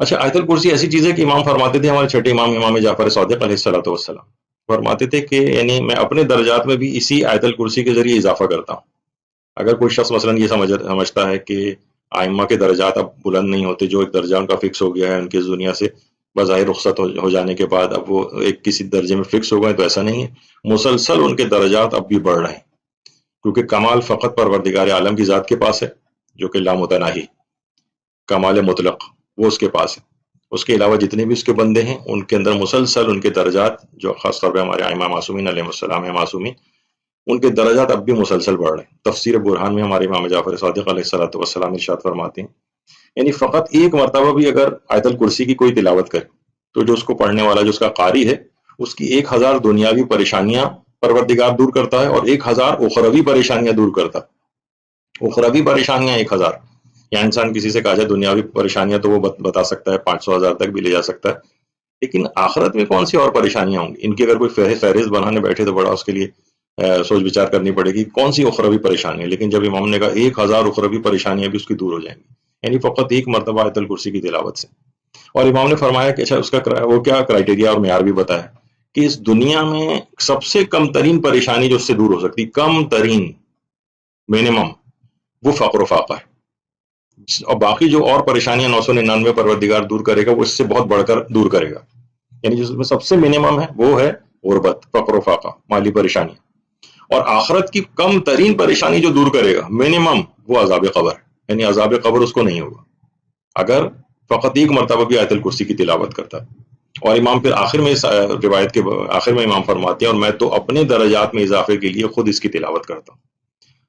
اچھا، آیت الکرسی ایسی چیز ہے کہ امام فرماتے تھے، ہمارے چھٹے امام امام جعفر صادق علیہ الصلوۃ والسلام فرماتے تھے کہ یعنی میں اپنے درجات میں بھی اسی آیت الکرسی کے ذریعے اضافہ کرتا ہوں. اگر کوئی شخص مثلا یہ سمجھتا ہے کہ آئمہ کے درجات اب بلند نہیں ہوتے، جو ایک درجہ ان کا فکس ہو گیا ہے ان کی دنیا سے بظاہر رخصت ہو جانے کے بعد اب وہ ایک کسی درجے میں فکس ہو گئے، تو ایسا نہیں ہے. مسلسل ان کے درجات اب بھی بڑھ رہے ہیں، کیونکہ کمال فقط پروردگار عالم کی ذات کے پاس ہے، جو کہ لامتناہی کمال مطلق وہ اس کے پاس ہے. اس کے علاوہ جتنے بھی اس کے بندے ہیں ان کے اندر مسلسل ان کے درجات، جو خاص طور پہ ہمارے ائمہ معصومین علیہ السلام ہیں معصومین، ان کے درجات اب بھی مسلسل بڑھ رہے ہیں. تفسیر برہان میں ہمارے امام جعفر صادق علیہ الصلوۃ والسلام ارشاد فرماتے ہیں، یعنی فقط ایک مرتبہ بھی اگر آیت الکرسی کی کوئی تلاوت کرے تو جو اس کو پڑھنے والا، جو اس کا قاری ہے، اس کی 1000 دنیاوی پریشانیاں پروردگار دور کرتا ہے اور 1000 اخروی پریشانیاں دور کرتا ہے. اخروی پریشانیاں 1000، یا انسان کسی سے کہا جائے دنیاوی پریشانیاں تو وہ بتا سکتا ہے، 500,000 تک بھی لے جا سکتا ہے، لیکن آخرت میں کون سی اور پریشانیاں ہوں گی؟ ان کی اگر کوئی فہرست بنانے بیٹھے تو بڑا اس کے لیے سوچ بچار کرنی پڑے گی کون سی اخروی پریشانی ہے. لیکن جب امام نے کہا 1000 اخروی پریشانیاں بھی اس کی دور ہو جائیں گی، یعنی فقط ایک مرتبہ آیت الکرسی کی تلاوت سے. اور امام نے فرمایا کہ اچھا اس کا وہ کیا کرائٹیریا اور معیار بھی بتایا کہ اس دنیا میں سب سے کم ترین پریشانی جو اس سے دور ہو سکتی، کم ترین، منیمم، وہ فقر و فاقہ ہے. اور باقی جو اور پریشانیاں 999 پروردگار دور کرے گا، وہ اس سے بہت بڑھ کر دور کرے گا. یعنی جس میں سب سے منیمم ہے وہ ہے غربت، فقر و فاقہ، مالی پریشانی. اور آخرت کی کم ترین پریشانی جو دور کرے گا منیمم، وہ عذاب قبر ہے. یعنی عذاب قبر اس کو نہیں ہوگا اگر فقط ایک مرتبہ بھی آیت الکرسی کی تلاوت کرتا ہے. اور امام پھر آخر میں، اس روایت کے آخر میں امام فرماتے ہیں، اور میں تو اپنے درجات میں اضافے کے لیے خود اس کی تلاوت کرتا ہوں.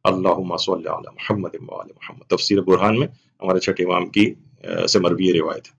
اللہم صلی علی محمد و علی محمد. تفسیر برہان میں ہمارے چھٹے امام کی سے مروی روایت ہے.